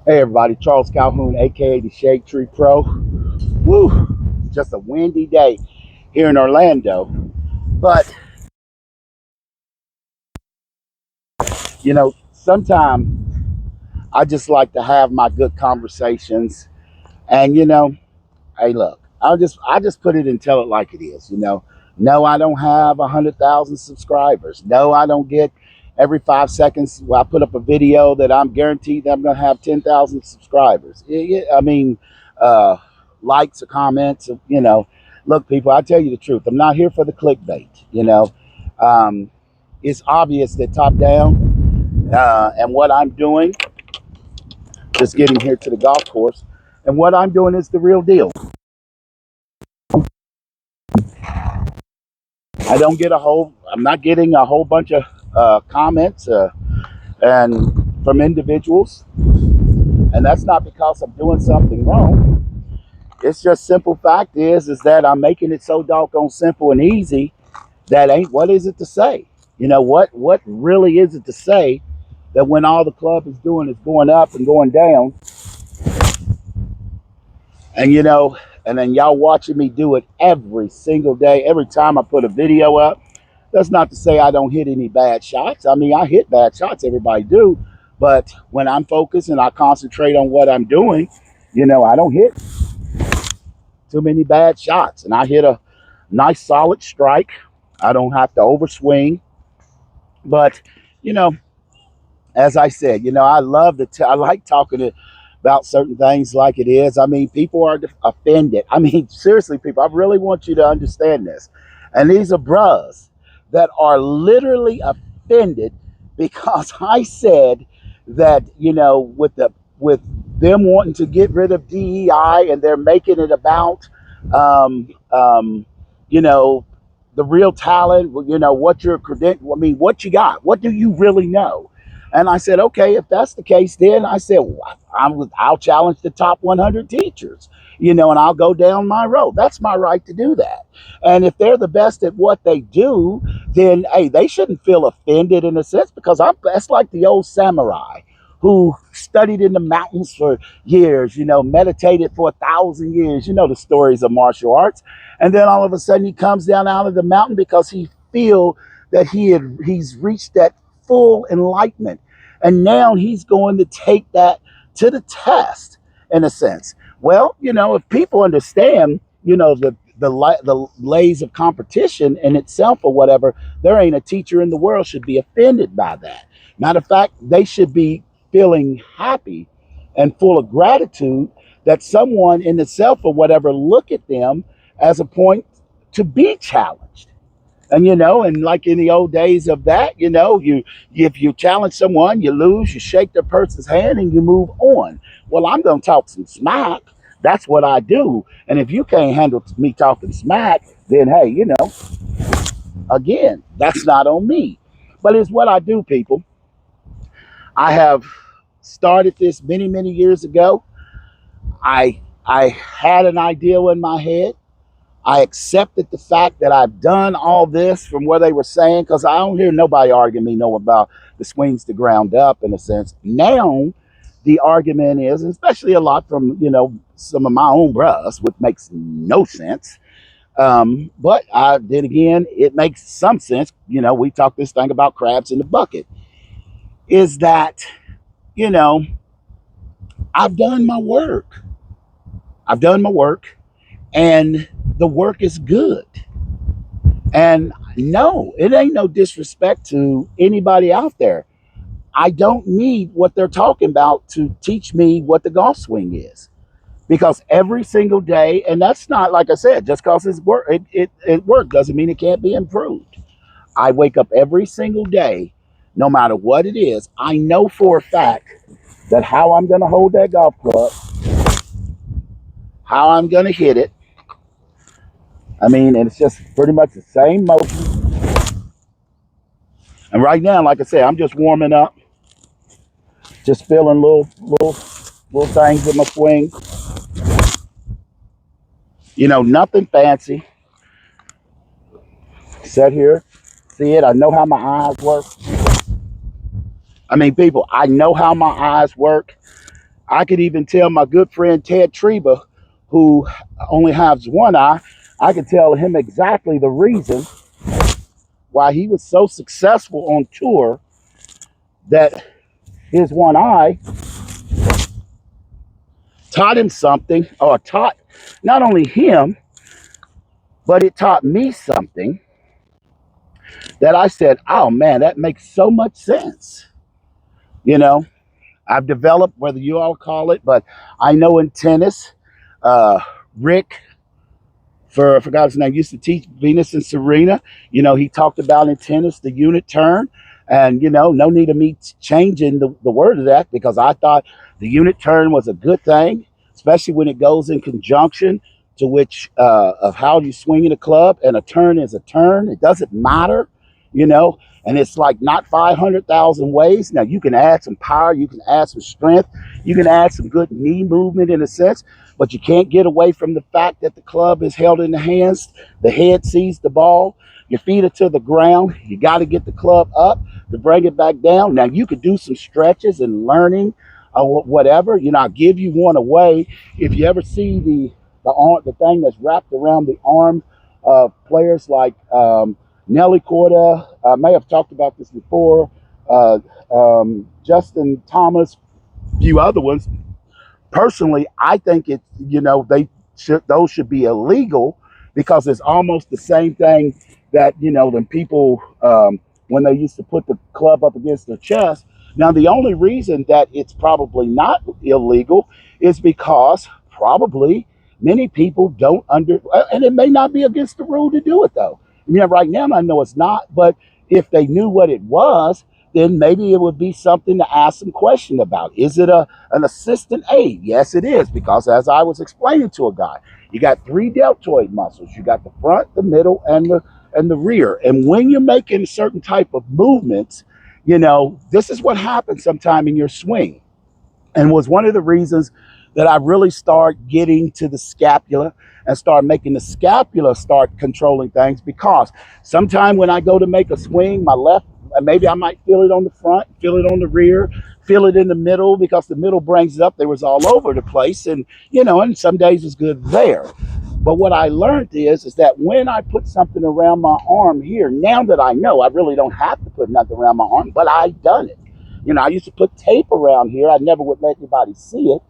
Hey everybody, Charles Calhoun, aka the Shade Tree Pro. Woo! Just a windy day here in Orlando. But, sometimes I just like to have my good conversations. And hey look, I just put it and tell it like it is, No, I don't have 100,000 subscribers. No, I don't get every 5 seconds I put up a video that I'm guaranteed that I'm gonna have 10,000 subscribers. I mean, uh, likes or comments, Look, people, I tell you the truth. I'm not here for the clickbait, Um, it's obvious that top down, and what I'm doing, just getting here to the golf course, and what I'm doing is the real deal. I'm not getting a whole bunch of comments and from individuals, and that's not because I'm doing something wrong. It's just simple fact is that I'm making it so doggone simple and easy that ain't what is it to say? What really is it to say that when all the club is doing is going up and going down, and and then y'all watching me do it every single day, every time I put a video up. That's not to say I don't hit any bad shots. I mean, I hit bad shots, everybody do. But when I'm focused and I concentrate on what I'm doing, I don't hit too many bad shots. And I hit a nice solid strike. I don't have to overswing. But, you know, as I said, I like talking about certain things like it is. I mean, people are offended. I mean, seriously, people, I really want you to understand this. And these are bros that are literally offended because I said that, with them wanting to get rid of DEI and they're making it about, um, um, you know, the real talent, what your credential, I mean, what you got, what do you really know? And I said, okay, if that's the case, then I said, well, I'll challenge the top 100 teachers, and I'll go down my road. That's my right to do that. And if they're the best at what they do, then hey, they shouldn't feel offended in a sense because that's like the old samurai who studied in the mountains for years, meditated for 1,000 years. You know the stories of martial arts, and then all of a sudden he comes down out of the mountain because he feel that he's reached that full enlightenment. And now he's going to take that to the test in a sense. Well, if people understand, the lays of competition in itself or whatever, there ain't a teacher in the world should be offended by that. Matter of fact, they should be feeling happy and full of gratitude that someone in itself or whatever look at them as a point to be challenged. And like in the old days of that, if you challenge someone, you lose, you shake the person's hand and you move on. Well, I'm gonna talk some smack. That's what I do. And if you can't handle me talking smack, then hey, again, that's not on me. But it's what I do, people. I have started this many, many years ago. I had an idea in my head. I accepted the fact that I've done all this from what they were saying because I don't hear nobody arguing me no about the swings to ground up in a sense. Now the argument is, especially a lot from some of my own bros, which makes no sense. But then again, it makes some sense. We talk this thing about crabs in the bucket. Is that you know I've done my work. I've done my work, and the work is good. And no, it ain't no disrespect to anybody out there. I don't need what they're talking about to teach me what the golf swing is. Because every single day, and that's not like I said, just because it worked doesn't mean it can't be improved. I wake up every single day, no matter what it is. I know for a fact that how I'm going to hold that golf club, how I'm going to hit it. I mean, and it's just pretty much the same motion. And right now, like I said, I'm just warming up. Just feeling little things with my swing. Nothing fancy. Sit here, see it. I know how my eyes work. I mean, people, I know how my eyes work. I could even tell my good friend Ted Treba, who only has one eye, I could tell him exactly the reason why he was so successful on tour, that his one eye taught him something, or taught not only him, but it taught me something that I said, oh man, that makes so much sense. You know, I've developed, whether you all call it, but I know in tennis, uh, Rick, I forgot his name, used to teach Venus and Serena. You know, he talked about in tennis the unit turn. And, you know, no need of me changing the word of that, because I thought the unit turn was a good thing, especially when it goes in conjunction to which of how you swing in a club. And a turn is a turn. It doesn't matter, you know, and it's like not 500,000 ways. Now, you can add some power, you can add some strength, you can add some good knee movement in a sense, but you can't get away from the fact that the club is held in the hands, the head sees the ball, your feet are to the ground, you got to get the club up to bring it back down. Now, you could do some stretches and learning or whatever. You know, I'll give you one away. If you ever see the thing that's wrapped around the arm of players like Nelly Corda, I may have talked about this before, Justin Thomas, a few other ones. Personally, I think it, you know, those should be illegal, because it's almost the same thing that, you know, the people when they used to put the club up against their chest. Now, the only reason that it's probably not illegal is because probably many people don't and it may not be against the rule to do it though. You know, right now I know it's not, but if they knew what it was, then maybe it would be something to ask some question about. Is it an assistant aid? Yes, it is, because as I was explaining to a guy, you got three deltoid muscles. You got the front, the middle, and the rear. And when you're making a certain type of movements, you know, this is what happens sometime in your swing, and was one of the reasons that I really start getting to the scapula and start making the scapula start controlling things, because sometime when I go to make a swing, my left, maybe I might feel it on the front, feel it on the rear, feel it in the middle, because the middle brings it up. They was all over the place, and you know, and some days it's good there. But what I learned is that when I put something around my arm here, now that I know, I really don't have to put nothing around my arm, but I've done it. You know, I used to put tape around here. I never would let anybody see it,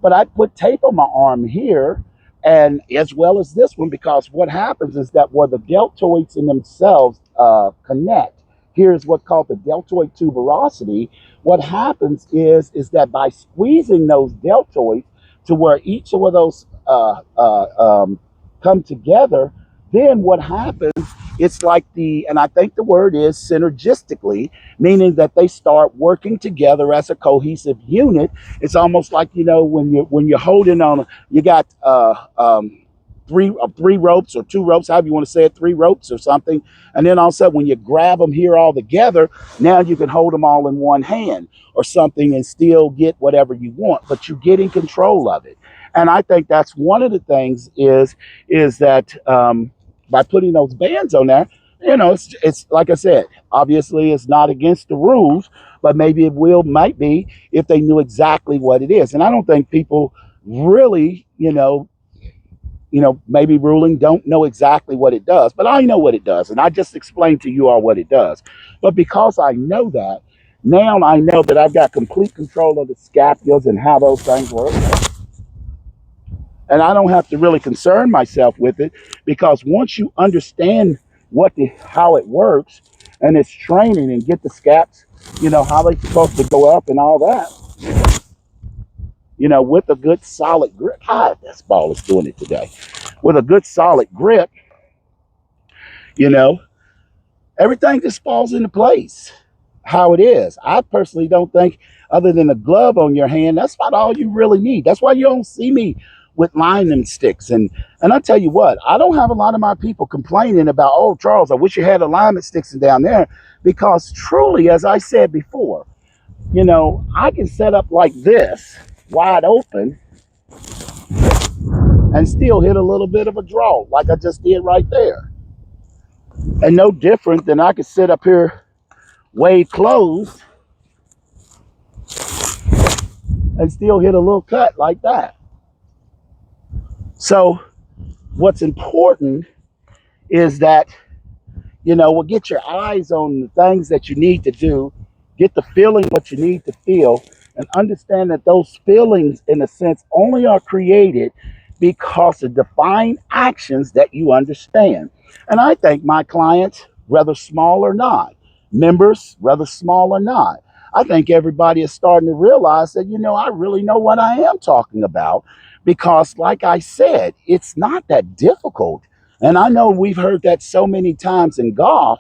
but I put tape on my arm here, and as well as this one, because what happens is that where the deltoids in themselves connect, here's what's called the deltoid tuberosity. What happens is that by squeezing those deltoids to where each of those come together, then what happens, it's like and I think the word is synergistically, meaning that they start working together as a cohesive unit. It's almost like, you know, when you're holding on, you got three ropes or two ropes, however you want to say it, three ropes or something, and then all of a sudden when you grab them here all together, now you can hold them all in one hand or something and still get whatever you want, but you get in control of it. And I think that's one of the things is that by putting those bands on there, you know, it's like I said, obviously it's not against the rules, but maybe it might be if they knew exactly what it is. And I don't think people really, maybe ruling don't know exactly what it does, but I know what it does, and I just explained to you all what it does. But because I know that, now I know that I've got complete control of the scapulas and how those things work, and I don't have to really concern myself with it, because once you understand how it works, and it's training and get the scaps, how they're supposed to go up and all that, with a good solid grip. This ball is doing it today. With a good solid grip, you know, everything just falls into place how it is. I personally don't think, other than a glove on your hand, that's about all you really need. That's why you don't see me with lineman sticks. And I tell you what, I don't have a lot of my people complaining about, oh, Charles, I wish you had alignment sticks down there, because truly, as I said before, I can set up like this, wide open, and still hit a little bit of a draw, like I just did right there. And no different than I could sit up here way closed and still hit a little cut like that. So what's important is that, we'll get your eyes on the things that you need to do, get the feeling what you need to feel, and understand that those feelings, in a sense, only are created because of defined actions that you understand. And I think my clients, whether small or not, members, whether small or not, I think everybody is starting to realize that, I really know what I am talking about because, like I said, it's not that difficult. And I know we've heard that so many times in golf.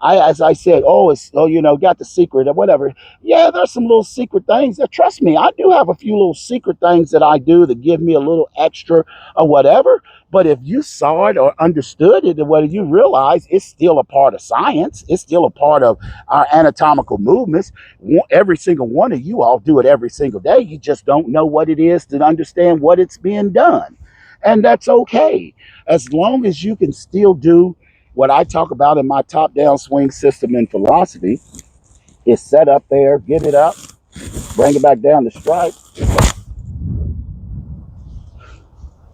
As I said, got the secret or whatever. Yeah, there's some little secret things that, trust me, I do have a few little secret things that I do that give me a little extra or whatever. But if you saw it or understood it, or whether you realize it's still a part of science, it's still a part of our anatomical movements. Every single one of you all do it every single day. You just don't know what it is to understand what it's being done. And that's okay as long as you can still do what I talk about in my top down swing system and philosophy is set up there, get it up, bring it back down the strike.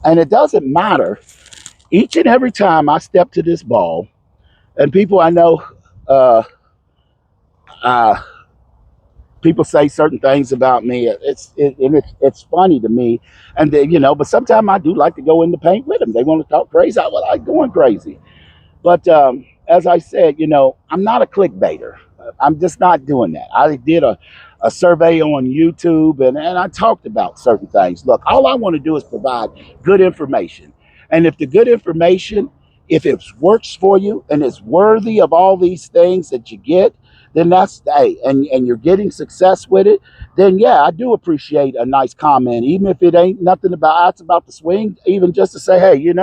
And it doesn't matter. Each and every time I step to this ball, and people I know, uh, uh, people say certain things about me. It's funny to me, and but sometimes I do like to go in the paint with them. They want to talk crazy. I like going crazy. But as I said, I'm not a clickbaiter. I'm just not doing that. I did a survey on YouTube and I talked about certain things. Look, all I want to do is provide good information. And if the good information, if it works for you and it's worthy of all these things that you get, then that's, hey, and you're getting success with it, then yeah, I do appreciate a nice comment, even if it ain't nothing about, it's about the swing, even just to say, hey,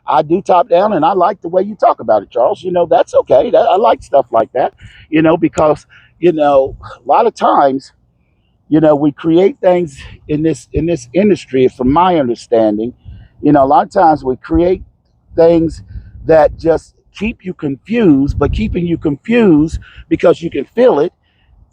I do top down and I like the way you talk about it, Charles. That's okay. I like stuff like that, because, a lot of times, we create things in this industry, from my understanding, a lot of times we create things that just keep you confused, but keeping you confused because you can feel it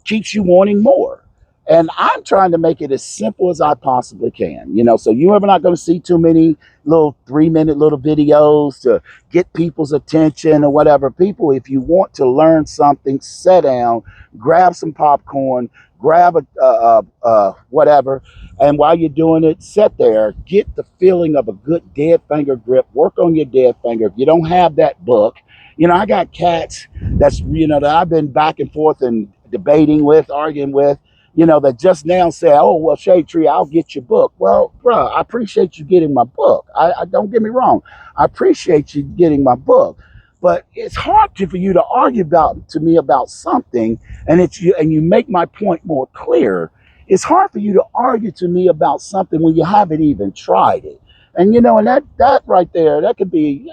keeps you wanting more. And I'm trying to make it as simple as I possibly can, so you're not going to see too many little 3-minute little videos to get people's attention or whatever. People, if you want to learn something, sit down, grab some popcorn, grab a whatever. And while you're doing it, sit there, get the feeling of a good dead finger grip, work on your dead finger. If you don't have that book, I got cats that I've been back and forth and debating with, arguing with, that just now say, oh, well, Shade Tree, I'll get your book. Well, bro, I appreciate you getting my book. I don't get me wrong. I appreciate you getting my book. But it's hard for you to argue to me about something, and you make my point more clear. It's hard for you to argue to me about something when you haven't even tried it. And that right there, that could be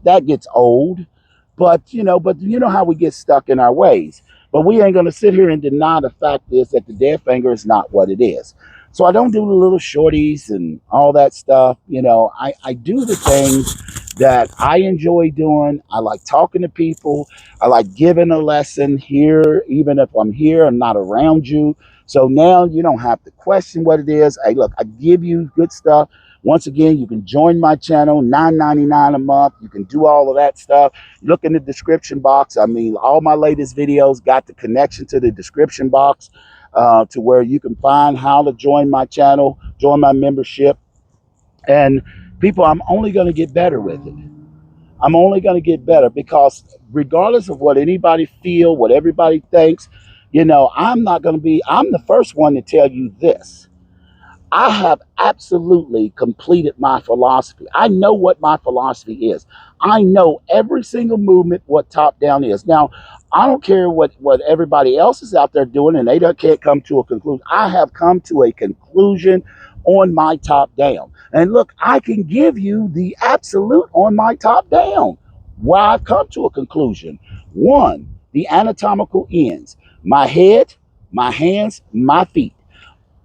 that gets old. But how we get stuck in our ways. But we ain't gonna sit here and deny the fact is that the dead finger is not what it is. So I don't do the little shorties and all that stuff. I do the things that I enjoy doing. I like talking to people. I like giving a lesson here, even if I'm here and not around you. So now you don't have to question what it is. Hey, look, I give you good stuff. Once again, you can join my channel, $9.99 a month. You can do all of that stuff. Look in the description box. I mean, all my latest videos got the connection to the description box, to where you can find how to join my channel, join my membership. And people, I'm only going to get better with it. I'm only going to get better because regardless of what anybody feel, what everybody thinks, I'm not going to be, I'm the first one to tell you this. I have absolutely completed my philosophy. I know what my philosophy is. I know every single movement what top down is. Now, I don't care what everybody else is out there doing and can't come to a conclusion. I have come to a conclusion on my top down. And look, I can give you the absolute on my top down where I've come to a conclusion. One, the anatomical ends, my head, my hands, my feet.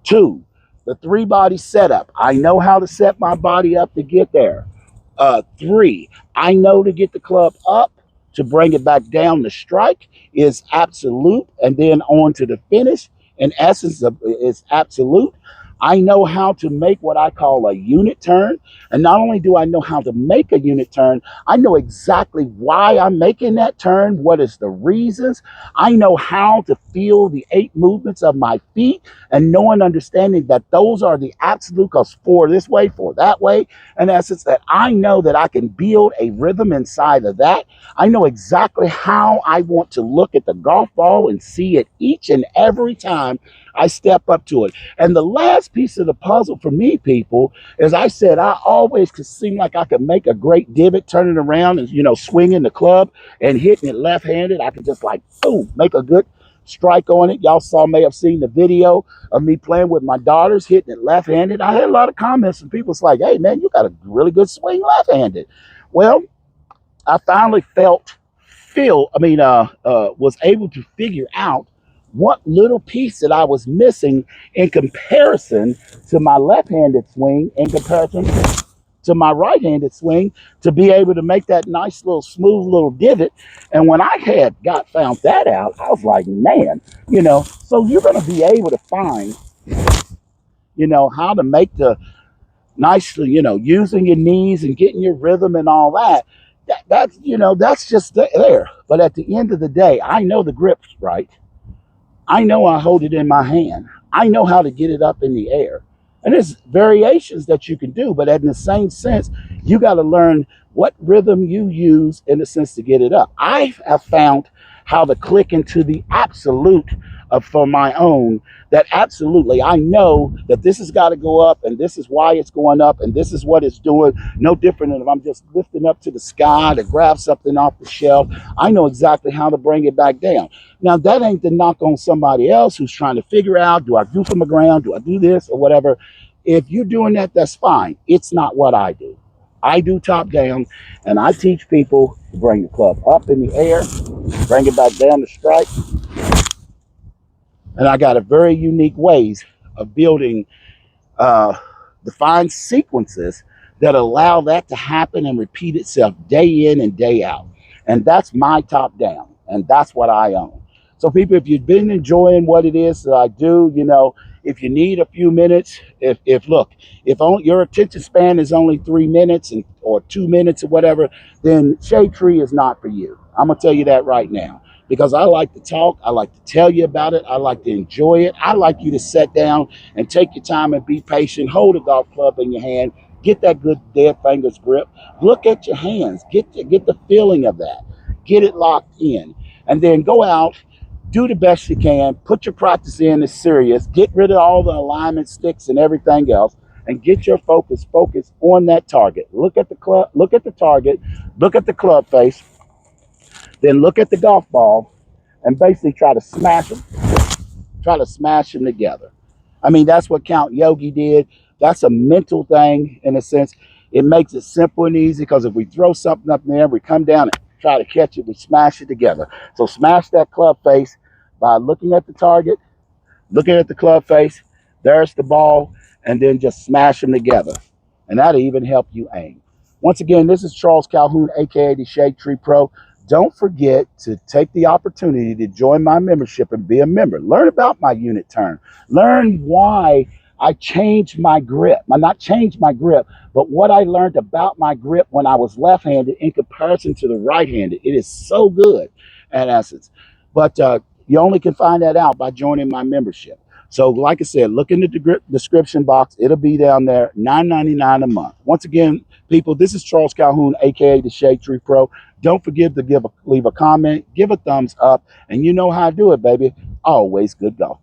Two, the 3-body setup. I know how to set my body up to get there. Three, I know to get the club up to bring it back down. The strike is absolute, and then on to the finish. in essence is absolute. I know how to make what I call a unit turn. And not only do I know how to make a unit turn, I know exactly why I'm making that turn, what is the reasons. I know how to feel the 8 movements of my feet and knowing, understanding that those are the absolute, because 4 this way, 4 that way. In essence, that I know that I can build a rhythm inside of that. I know exactly how I want to look at the golf ball and see it each and every time I step up to it. And the last piece of the puzzle for me, people, is I said I always could seem like I could make a great divot turning around and, swinging the club and hitting it left-handed. I could just like, boom, make a good strike on it. Y'all may have seen the video of me playing with my daughters, hitting it left-handed. I had a lot of comments from people. It's like, hey, man, you got a really good swing left-handed. Well, I finally was able to figure out what little piece that I was missing in comparison to my left-handed swing, in comparison to my right-handed swing, to be able to make that nice little smooth little divot. And when I had found that out, I was like, man, so you're going to be able to find, how to make the nicely, using your knees and getting your rhythm and all that. That's just there. But at the end of the day, I know the grip's right. I know I hold it in my hand. I know how to get it up in the air. And there's variations that you can do, but in the same sense, you got to learn what rhythm you use in a sense to get it up. I have found how to click into the absolute for my own, that absolutely I know that this has got to go up and this is why it's going up and this is what it's doing. No different than if I'm just lifting up to the sky to grab something off the shelf. I know exactly how to bring it back down. Now, that ain't the knock on somebody else who's trying to figure out, do I do from the ground? Do I do this or whatever? If you're doing that, that's fine. It's not what I do. I do top down, and I teach people to bring the club up in the air, bring it back down to strike. And I got a very unique ways of building defined sequences that allow that to happen and repeat itself day in and day out. And that's my top down, and that's what I own. So people, if you've been enjoying what it is that I do, if you need a few minutes, if your attention span is only 3 minutes or 2 minutes or whatever, then Shade Tree is not for you. I'm gonna tell you that right now, because I like to talk, I like to tell you about it, I like to enjoy it. I like you to sit down and take your time and be patient, hold a golf club in your hand, get that good dead fingers grip, look at your hands, get the feeling of that, get it locked in, and then go out, do the best you can, put your practice in as serious, get rid of all the alignment sticks and everything else, and get your focus on that target. Look at the club, look at the target, look at the club face, then look at the golf ball, and basically try to smash them together. I mean, that's what Count Yogi did. That's a mental thing in a sense. It makes it simple and easy, because if we throw something up in there, we come down and try to catch it, we smash it together. So smash that club face by looking at the target, looking at the club face, there's the ball, and then just smash them together. And that'll even help you aim. Once again, this is Charles Calhoun, aka the Shade Tree Pro. Don't forget to take the opportunity to join my membership and be a member. Learn about my unit turn. Learn why I changed my grip. Not changed my grip, but what I learned about my grip when I was left-handed in comparison to the right-handed. It is so good in essence. But you only can find that out by joining my membership. So like I said, look in the description box. It'll be down there, $9.99 a month. Once again, people, this is Charles Calhoun, aka the Shade Tree Pro. Don't forget to leave a comment, give a thumbs up, and you know how to do it, baby. Always good golf.